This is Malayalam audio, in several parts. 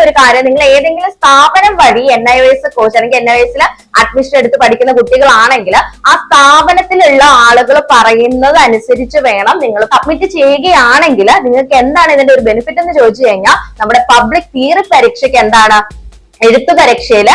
ഒരു കാര്യം, നിങ്ങൾ ഏതെങ്കിലും സ്ഥാപനം വഴി NIOS കോഴ്സ് അല്ലെങ്കിൽ NIOS അഡ്മിഷൻ എടുത്ത് പഠിക്കുന്ന കുട്ടികളാണെങ്കിൽ ആ സ്ഥാപനത്തിലുള്ള ആളുകൾ പറയുന്നത് അനുസരിച്ച് വേണം നിങ്ങൾ സബ്മിറ്റ് ചെയ്യുകയാണെങ്കിൽ നിങ്ങൾക്ക് എന്താണ് ഇതിന്റെ ഒരു ബെനിഫിറ്റ് എന്ന് ചോദിച്ചു കഴിഞ്ഞാൽ നമ്മുടെ പബ്ലിക് തിയറി പരീക്ഷയ്ക്ക് എന്താണ് എഴുത്തു പരീക്ഷയില്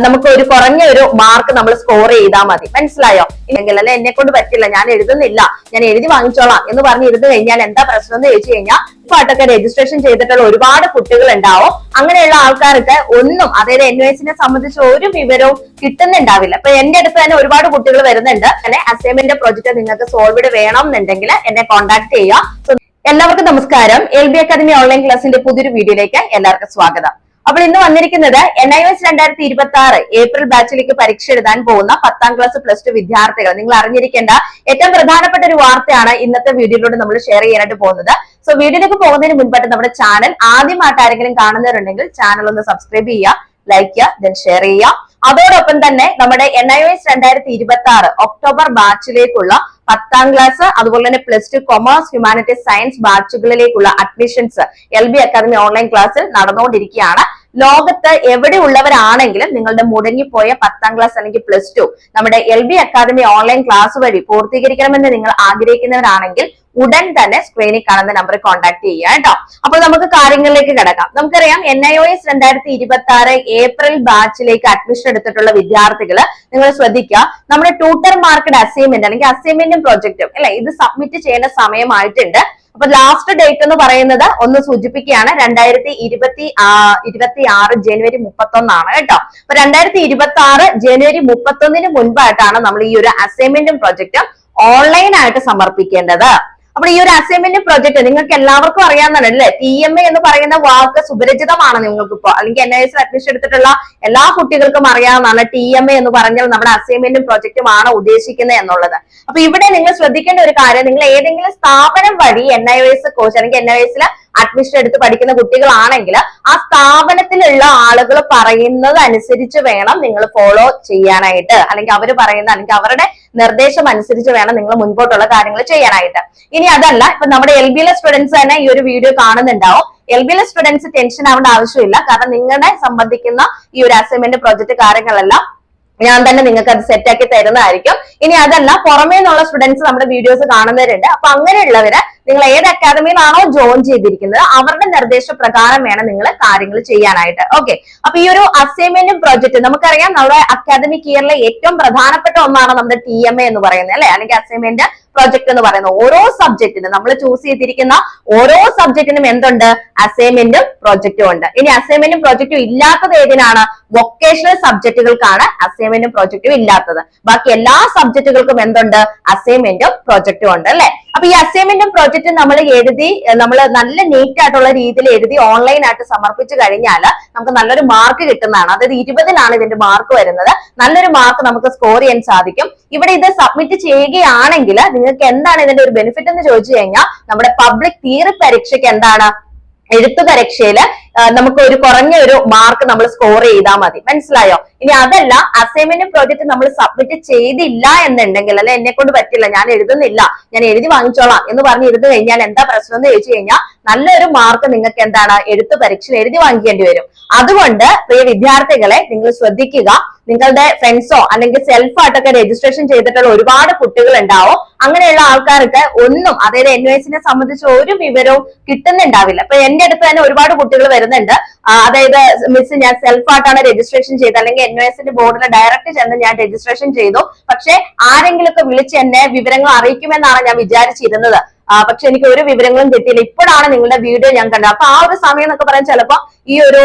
നമുക്ക് ഒരു കുറഞ്ഞ ഒരു മാർക്ക് നമ്മൾ സ്കോർ ചെയ്താൽ മതി. മനസ്സിലായോ? ഇല്ലെങ്കിൽ അല്ലെ എന്നെ കൊണ്ട് പറ്റില്ല, ഞാൻ എഴുതുന്നില്ല, ഞാൻ എഴുതി വാങ്ങിച്ചോളാം എന്ന് പറഞ്ഞ് ഇരുന്ന് കഴിഞ്ഞാൽ എന്താ പ്രശ്നം എന്ന് ചോദിച്ചു കഴിഞ്ഞാൽ പാട്ടൊക്കെ രജിസ്ട്രേഷൻ ചെയ്തിട്ടുള്ള ഒരുപാട് കുട്ടികൾ ഉണ്ടാവും. അങ്ങനെയുള്ള ആൾക്കാർക്ക് ഒന്നും, അതായത് NIOSനെ സംബന്ധിച്ച് ഒരു വിവരവും കിട്ടുന്നുണ്ടാവില്ല. അപ്പൊ എന്റെ അടുത്ത് തന്നെ ഒരുപാട് കുട്ടികൾ വരുന്നുണ്ട്. അങ്ങനെ അസൈൻമെന്റ് പ്രോജക്റ്റ് നിങ്ങൾക്ക് സോൾവ് വേണം എന്നുണ്ടെങ്കിൽ എന്നെ കോൺടാക്ട് ചെയ്യുക. എല്ലാവർക്കും നമസ്കാരം. LB അക്കാദമി ഓൺലൈൻ ക്ലാസിന്റെ പുതിയൊരു വീഡിയോയിലേക്ക് എല്ലാവർക്കും സ്വാഗതം. അപ്പോൾ ഇന്ന് വന്നിരിക്കുന്നത് NIOS 2026 ഏപ്രിൽ ബാച്ചിലേക്ക് പരീക്ഷ എഴുതാൻ പോകുന്ന 10ാം ക്ലാസ് +2 വിദ്യാർത്ഥികൾ. നിങ്ങൾ അറിഞ്ഞിരിക്കേണ്ട ഏറ്റവും പ്രധാനപ്പെട്ട ഒരു വാർത്തയാണ് ഇന്നത്തെ വീഡിയോയിലൂടെ നമ്മൾ ഷെയർ ചെയ്യാനായിട്ട് പോകുന്നത്. സോ വീഡിയോയിലേക്ക് പോകുന്നതിന് മുൻപായിട്ട് നമ്മുടെ ചാനൽ ആദ്യമായിട്ട് ആരെങ്കിലും കാണുന്നവരുണ്ടെങ്കിൽ ചാനൽ ഒന്ന് സബ്സ്ക്രൈബ് ചെയ്യുക, ലൈക്ക് ചെയ്യുക, ദെൻ ഷെയർ ചെയ്യുക. അതോടൊപ്പം തന്നെ നമ്മുടെ NIOS 2026 ഒക്ടോബർ ബാച്ചിലേക്കുള്ള 10ാം ക്ലാസ് അതുപോലെ തന്നെ +2 കൊമേഴ്സ് ഹ്യൂമാനിറ്റീസ് സയൻസ് ബാച്ചുകളിലേക്കുള്ള അഡ്മിഷൻസ് LB അക്കാദമി ഓൺലൈൻ ക്ലാസ്സിൽ നടന്നുകൊണ്ടിരിക്കുകയാണ്. ലോകത്ത് എവിടെ ഉള്ളവരാണെങ്കിലും നിങ്ങളുടെ മുടങ്ങിപ്പോയ 10ാം ക്ലാസ് അല്ലെങ്കിൽ +2 നമ്മുടെ LB അക്കാദമി ഓൺലൈൻ ക്ലാസ് വഴി പൂർത്തീകരിക്കണമെന്ന് നിങ്ങൾ ആഗ്രഹിക്കുന്നവരാണെങ്കിൽ ഉടൻ തന്നെ സ്ക്രീനിൽ കാണുന്ന നമ്പറിൽ കോൺടാക്ട് ചെയ്യുക കേട്ടോ. അപ്പോൾ നമുക്ക് കാര്യങ്ങളിലേക്ക് കിടക്കാം. നമുക്കറിയാം NIOS 2026 ഏപ്രിൽ ബാച്ചിലേക്ക് അഡ്മിഷൻ എടുത്തിട്ടുള്ള വിദ്യാർത്ഥികൾ നിങ്ങൾ ശ്രദ്ധിക്കുക, നമ്മുടെ ട്യൂട്ടർ മാർക്കഡ് അസൈൻമെന്റ് അല്ലെങ്കിൽ അസൈൻമെന്റും പ്രോജക്റ്റും അല്ലെ, ഇത് സബ്മിറ്റ് ചെയ്യുന്ന സമയമായിട്ടുണ്ട്. അപ്പൊ ലാസ്റ്റ് ഡേറ്റ് എന്ന് പറയുന്നത് ഒന്ന് സൂചിപ്പിക്കുകയാണ് 2026 ജനുവരി 31 കേട്ടോ. അപ്പൊ 2026 ജനുവരി 31 മുൻപായിട്ടാണ് നമ്മൾ ഈ ഒരു അസൈൻമെന്റും പ്രോജക്റ്റും ഓൺലൈൻ ആയിട്ട് സമർപ്പിക്കേണ്ടത്. അപ്പോൾ ഈ ഒരു അസൈൻമെന്റ് പ്രോജക്ട് നിങ്ങൾക്ക് എല്ലാവർക്കും അറിയാവുന്നതാണ് അല്ലെ. TMA എന്ന് പറയുന്ന വാക്ക് സുപരിചിതമാണ് നിങ്ങൾക്കിപ്പോ, അല്ലെങ്കിൽ NIOS അഡ്മിഷൻ എടുത്തിട്ടുള്ള എല്ലാ കുട്ടികൾക്കും അറിയാവുന്നതാണ്. TMA എന്ന് പറഞ്ഞാൽ നമ്മുടെ അസൈൻമെന്റും പ്രോജക്റ്റുമാണ് ഉദ്ദേശിക്കുന്നത് എന്നുള്ളത്. അപ്പൊ ഇവിടെ നിങ്ങൾ ശ്രദ്ധിക്കേണ്ട ഒരു കാര്യം, നിങ്ങൾ ഏതെങ്കിലും സ്ഥാപനം വഴി NIOS കോഴ്സ് അല്ലെങ്കിൽ NIOS അഡ്മിഷൻ എടുത്ത് പഠിക്കുന്ന കുട്ടികളാണെങ്കിൽ ആ സ്ഥാപനത്തിലുള്ള ആളുകൾ പറയുന്നത് അനുസരിച്ച് വേണം നിങ്ങൾ ഫോളോ ചെയ്യാനായിട്ട്, അല്ലെങ്കിൽ അവർ പറയുന്ന അല്ലെങ്കിൽ അവരുടെ നിർദ്ദേശം അനുസരിച്ച് വേണം നിങ്ങൾ മുൻപോട്ടുള്ള കാര്യങ്ങൾ ചെയ്യാനായിട്ട്. ഇനി അതല്ല, ഇപ്പൊ നമ്മുടെ LB സ്റ്റുഡൻസ് തന്നെ ഈ ഒരു വീഡിയോ കാണുന്നുണ്ടാവും. LB സ്റ്റുഡൻസ് ടെൻഷൻ ആവേണ്ട ആവശ്യമില്ല. കാരണം നിങ്ങളെ സംബന്ധിക്കുന്ന ഈ ഒരു അസൈൻമെന്റ് പ്രോജക്റ്റ് കാര്യങ്ങളെല്ലാം ഞാൻ തന്നെ നിങ്ങൾക്ക് അത് സെറ്റ് ആക്കി തരുന്നതായിരിക്കും. ഇനി അതല്ല, പുറമേ നിന്നുള്ള സ്റ്റുഡൻസ് നമ്മുടെ വീഡിയോസ് കാണുന്നവരുണ്ട്. അപ്പൊ അങ്ങനെയുള്ളവര് നിങ്ങൾ ഏത് അക്കാദമിയിലാണോ ജോയിൻ ചെയ്തിരിക്കുന്നത് അവരുടെ നിർദ്ദേശപ്രകാരം വേണം നിങ്ങൾ കാര്യങ്ങൾ ചെയ്യാനായിട്ട്. ഓക്കെ, അപ്പൊ ഈ ഒരു അസൈൻമെന്റും പ്രോജക്റ്റ് നമുക്കറിയാം നമ്മുടെ അക്കാദമിക് ഇയറിലെ ഏറ്റവും പ്രധാനപ്പെട്ട ഒന്നാണ് നമ്മുടെ TMA എന്ന് പറയുന്നത് അല്ലെ, അല്ലെങ്കിൽ അസൈൻമെന്റ് പ്രോജക്ട് എന്ന് പറയുന്നത്. ഓരോ സബ്ജക്റ്റിനും നമ്മൾ ചൂസ് ചെയ്തിരിക്കുന്ന ഓരോ സബ്ജക്റ്റിനും എന്തുണ്ട്, അസൈൻമെന്റും പ്രോജക്റ്റും ഉണ്ട്. ഇനി അസൈൻമെന്റും പ്രോജക്റ്റും ഇല്ലാത്തത് ഏതിനാണ്, വൊക്കേഷണൽ സബ്ജക്റ്റുകൾക്കാണ് അസൈൻമെന്റും പ്രോജക്റ്റും ഇല്ലാത്തത്. ബാക്കി എല്ലാ സബ്ജക്റ്റുകൾക്കും എന്തുണ്ട്, അസൈൻമെന്റും പ്രോജക്റ്റും ഉണ്ട് അല്ലെ. അപ്പൊ ഈ അസൈൻമെന്റും പ്രോജക്റ്റും നമ്മൾ എഴുതി, നമ്മൾ നല്ല നീറ്റ് ആയിട്ടുള്ള രീതിയിൽ എഴുതി ഓൺലൈൻ ആയിട്ട് സമർപ്പിച്ചു കഴിഞ്ഞാൽ നമുക്ക് നല്ലൊരു മാർക്ക് കിട്ടുന്നതാണ്. അതായത് 20-ലാണ് ഇതിന്റെ മാർക്ക് വരുന്നത്. നല്ലൊരു മാർക്ക് നമുക്ക് സ്കോർ ചെയ്യാൻ സാധിക്കും. ഇവിടെ ഇത് സബ്മിറ്റ് ചെയ്യുകയാണെങ്കിൽ നിങ്ങൾക്ക് എന്താണ് ഇതിന്റെ ഒരു ബെനിഫിറ്റ് എന്ന് ചോദിച്ചു കഴിഞ്ഞാൽ നമ്മുടെ പബ്ലിക് തിയറി പരീക്ഷയ്ക്ക് എന്താണ്, എഴുത്തു പരീക്ഷയില് നമുക്ക് ഒരു കുറഞ്ഞ ഒരു മാർക്ക് നമ്മൾ സ്കോർ ചെയ്താൽ മതി. മനസ്സിലായോ? ഇനി അതല്ല, അസൈൻമെന്റ് പ്രോജക്റ്റ് നമ്മൾ സബ്മിറ്റ് ചെയ്തില്ല എന്നുണ്ടെങ്കിൽ അല്ലെ എന്നെ കൊണ്ട് പറ്റില്ല, ഞാൻ എഴുതുന്നില്ല, ഞാൻ എഴുതി വാങ്ങിച്ചോളാം എന്ന് പറഞ്ഞ് ഇരുന്ന് കഴിഞ്ഞാൽ എന്താ പ്രശ്നം എന്ന് ചോദിച്ചു കഴിഞ്ഞാൽ നല്ലൊരു മാർക്ക് നിങ്ങൾക്ക് എന്താണ് എഴുത്തു പരീക്ഷയിൽ എഴുതി വാങ്ങിക്കേണ്ടി വരും. അതുകൊണ്ട് പ്രിയ വിദ്യാർത്ഥികളെ നിങ്ങൾ ശ്രദ്ധിക്കുക, നിങ്ങളുടെ ഫ്രണ്ട്സോ അല്ലെങ്കിൽ സെൽഫായിട്ടൊക്കെ രജിസ്ട്രേഷൻ ചെയ്തിട്ടുള്ള ഒരുപാട് കുട്ടികൾ ഉണ്ടാവും. അങ്ങനെയുള്ള ആൾക്കാർക്ക് ഒന്നും, അതായത് NIOSനെ സംബന്ധിച്ച് ഒരു വിവരവും കിട്ടുന്നുണ്ടാവില്ല. അപ്പൊ എന്റെ അടുത്ത് തന്നെ ഒരുപാട് കുട്ടികൾ വരുന്നുണ്ട്. അതായത് മിസ്, ഞാൻ സെൽഫായിട്ടാണ് രജിസ്ട്രേഷൻ ചെയ്തത്, അല്ലെങ്കിൽ NIOSന്റെ ബോർഡിൽ ഡയറക്റ്റ് ചെന്ന് ഞാൻ രജിസ്ട്രേഷൻ ചെയ്തു, പക്ഷെ ആരെങ്കിലുമൊക്കെ വിളിച്ച് എന്നെ വിവരങ്ങൾ അറിയിക്കുമെന്നാണ് ഞാൻ വിചാരിച്ചിരുന്നത്. പക്ഷെ എനിക്ക് ഒരു വിവരങ്ങളും കിട്ടിയില്ല. ഇപ്പോഴാണ് നിങ്ങളുടെ വീഡിയോ ഞാൻ കണ്ടത്. അപ്പൊ ആ ഒരു സമയം എന്നൊക്കെ പറയാൻ ചിലപ്പോൾ ഈ ഒരു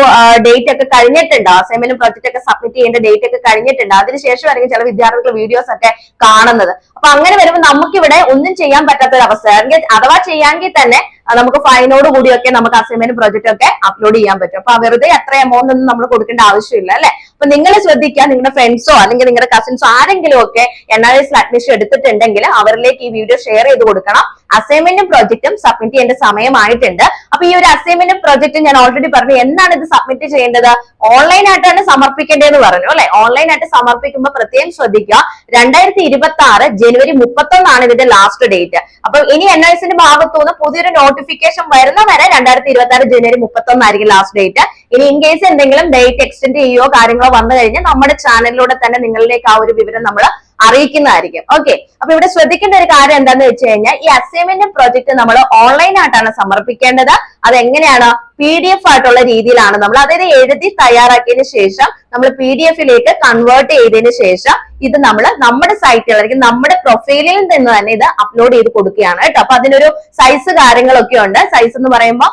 ഡേറ്റ് ഒക്കെ കഴിഞ്ഞിട്ടുണ്ട്, അസൈൻമെന്റ് പ്രോജക്റ്റ് ഒക്കെ സബ്മിറ്റ് ചെയ്യേണ്ട ഡേറ്റ് ഒക്കെ കഴിഞ്ഞിട്ടുണ്ട്. അതിനുശേഷമായിരിക്കും ചില വിദ്യാർത്ഥികൾ വീഡിയോസ് ഒക്കെ കാണുന്നത്. അപ്പൊ അങ്ങനെ വരുമ്പോൾ നമുക്കിവിടെ ഒന്നും ചെയ്യാൻ പറ്റാത്ത ഒരു അവസ്ഥ, അല്ലെങ്കിൽ അഥവാ ചെയ്യാമെങ്കിൽ തന്നെ നമുക്ക് ഫൈനോട് കൂടിയൊക്കെ നമുക്ക് അസൈൻമെന്റ് പ്രോജക്റ്റ് ഒക്കെ അപ്ലോഡ് ചെയ്യാൻ പറ്റും. അപ്പൊ വെറുതെ അത്ര എമൗണ്ട് ഒന്നും നമ്മൾ കൊടുക്കേണ്ട ആവശ്യമില്ല അല്ലെ. അപ്പൊ നിങ്ങൾ ശ്രദ്ധിക്കുക, നിങ്ങളുടെ ഫ്രണ്ട്സോ അല്ലെങ്കിൽ നിങ്ങളുടെ കസിൻസോ ആരെങ്കിലും ഒക്കെ NIOS അഡ്മിഷൻ എടുത്തിട്ടുണ്ടെങ്കിൽ അവരിലേക്ക് ഈ വീഡിയോ ഷെയർ ചെയ്ത് കൊടുക്കണം. അസൈൻമെന്റും പ്രോജക്റ്റും സബ്മിറ്റ് ചെയ്യേണ്ട സമയമായിട്ടുണ്ട്. അപ്പൊ ഈ ഒരു അസൈൻമെന്റും പ്രോജക്റ്റും ഞാൻ ഓൾറെഡി പറഞ്ഞു എന്നാണ് ഇത് സബ്മിറ്റ് ചെയ്യേണ്ടത്, ഓൺലൈൻ ആയിട്ടാണ് സമർപ്പിക്കേണ്ടതെന്ന് പറഞ്ഞു അല്ലെ. ഓൺലൈൻ ആയിട്ട് സമർപ്പിക്കുമ്പോൾ പ്രത്യേകം ശ്രദ്ധിക്കുക, 2026 ജനുവരി 31 ഇതിന്റെ ലാസ്റ്റ് ഡേറ്റ്. അപ്പൊ ഇനി NISന്റെ ഭാഗത്തുനിന്ന് പുതിയൊരു നോട്ടിഫിക്കേഷൻ വരുന്ന വരെ 2026 ജനുവരി 31 ആയിരിക്കും ലാസ്റ്റ് ഡേറ്റ്. ഇനി ഇൻ കേസ് എന്തെങ്കിലും ഡേറ്റ് എക്സ്റ്റെൻഡ് ചെയ്യുകയോ കാര്യങ്ങളോ വന്നു കഴിഞ്ഞാൽ നമ്മുടെ ചാനലിലൂടെ തന്നെ നിങ്ങളിലേക്ക് ആ ഒരു വിവരം നമ്മൾ അറിയിക്കുന്നതായിരിക്കും. ഓക്കെ, അപ്പൊ ഇവിടെ ശ്രദ്ധിക്കേണ്ട ഒരു കാര്യം എന്താന്ന് വെച്ച് കഴിഞ്ഞാൽ ഈ അസൈൻമെന്റ് പ്രോജക്റ്റ് നമ്മൾ ഓൺലൈൻ ആയിട്ടാണ് സമർപ്പിക്കേണ്ടത്. അത് എങ്ങനെയാണ്, PDF ആയിട്ടുള്ള രീതിയിലാണ് നമ്മൾ, അതായത് എഴുതി തയ്യാറാക്കിയതിനു ശേഷം നമ്മൾ PDF കൺവേർട്ട് ചെയ്തതിനു ശേഷം ഇത് നമ്മൾ നമ്മുടെ സൈറ്റിൽ അല്ലെങ്കിൽ നമ്മുടെ പ്രൊഫൈലിൽ നിന്ന് തന്നെ ഇത് അപ്ലോഡ് ചെയ്ത് കൊടുക്കുകയാണ് കേട്ടോ. അപ്പൊ അതിനൊരു സൈസ് കാര്യങ്ങളൊക്കെ ഉണ്ട്. സൈസ് എന്ന് പറയുമ്പോൾ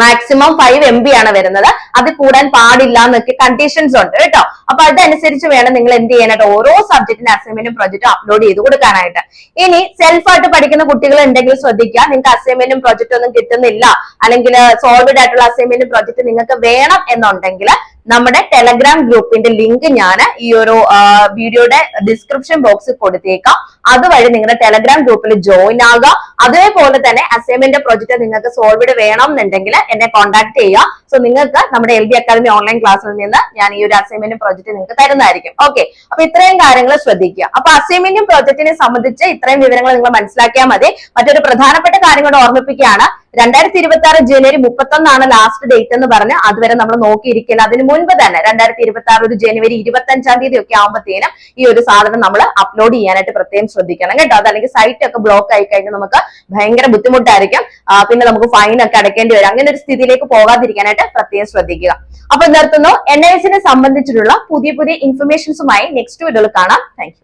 മാക്സിമം 5 MB ആണ് വരുന്നത്, അത് കൂടാൻ പാടില്ല എന്നൊക്കെ കണ്ടീഷൻസ് ഉണ്ട് കേട്ടോ. അപ്പൊ അതനുസരിച്ച് വേണം നിങ്ങൾ എന്ത് ചെയ്യാനായിട്ട് ഓരോ സബ്ജക്റ്റിന്റെ അസൈൻമെന്റും പ്രോജക്റ്റും അപ്ലോഡ് ചെയ്ത് കൊടുക്കാനായിട്ട്. ഇനി സെൽഫായിട്ട് പഠിക്കുന്ന കുട്ടികൾ ഉണ്ടെങ്കിൽ ശ്രദ്ധിക്കുക, നിങ്ങൾക്ക് അസൈൻമെന്റും പ്രോജക്റ്റും ഒന്നും കിട്ടുന്നില്ല, അല്ലെങ്കിൽ സോൾവഡ് ആയിട്ടുള്ള അസൈൻമെന്റും പ്രോജക്റ്റ് നിങ്ങൾക്ക് വേണം എന്നുണ്ടെങ്കിൽ നമ്മുടെ ടെലഗ്രാം ഗ്രൂപ്പിന്റെ ലിങ്ക് ഞാൻ ഈ ഒരു വീഡിയോയുടെ ഡിസ്ക്രിപ്ഷൻ ബോക്സിൽ കൊടുത്തേക്കാം. അതുവഴി നിങ്ങളുടെ ടെലഗ്രാം ഗ്രൂപ്പിൽ ജോയിൻ ആകുക. അതേപോലെ തന്നെ അസൈൻമെന്റ് പ്രോജക്റ്റ് നിങ്ങൾക്ക് സോൾവഡ് വേണം എന്നുണ്ടെങ്കിൽ എന്നെ കോൺടാക്ട് ചെയ്യുക. സോ നിങ്ങൾക്ക് നമ്മുടെ LB അക്കാദമി ഓൺലൈൻ ക്ലാസ്സിൽ നിന്ന് ഞാൻ ഈ ഒരു അസൈൻമെന്റ് പ്രോജക്റ്റ് നിങ്ങൾക്ക് തരുന്നതായിരിക്കും. ഓക്കെ, അപ്പൊ ഇത്രയും കാര്യങ്ങൾ ശ്രദ്ധിക്കുക. അപ്പൊ അസൈൻമെന്റും പ്രോജക്റ്റിനെ സംബന്ധിച്ച് ഇത്രയും വിവരങ്ങൾ നിങ്ങൾ മനസ്സിലാക്കിയാൽ മതി. മറ്റൊരു പ്രധാനപ്പെട്ട കാര്യം കൂടെ ഓർമ്മിപ്പിക്കുകയാണ്, 2026 ജനുവരി 31 ലാസ്റ്റ് ഡേറ്റ് എന്ന് പറഞ്ഞ് അതുവരെ നമ്മൾ നോക്കിയിരിക്കില്ല. അതിന് മുൻപ് തന്നെ 2026 ഒരു ജനുവരി 25 ഒക്കെ ആകുമ്പോഴത്തേനും ഈ ഒരു സാധനം നമ്മൾ അപ്ലോഡ് ചെയ്യാനായിട്ട് പ്രത്യേകം ശ്രദ്ധിക്കണം കേട്ടോ. അതല്ലെങ്കിൽ സൈറ്റ് ഒക്കെ ബ്ലോക്ക് ആയി കഴിഞ്ഞാൽ നമുക്ക് ഭയങ്കര ബുദ്ധിമുട്ടായിരിക്കും. പിന്നെ നമുക്ക് ഫൈൻ ഒക്കെ അടയ്ക്കേണ്ടി വരും. അങ്ങനെ ഒരു സ്ഥിതിയിലേക്ക് പോകാതിരിക്കാനായിട്ട് പ്രത്യേകം ശ്രദ്ധിക്കുക. അപ്പൊ നിർത്തുന്നു. NISനെ സംബന്ധിച്ചിട്ടുള്ള പുതിയ ഇൻഫർമേഷൻസുമായി നെക്സ്റ്റ് വീഡിയോയിൽ കാണാം. Thank you.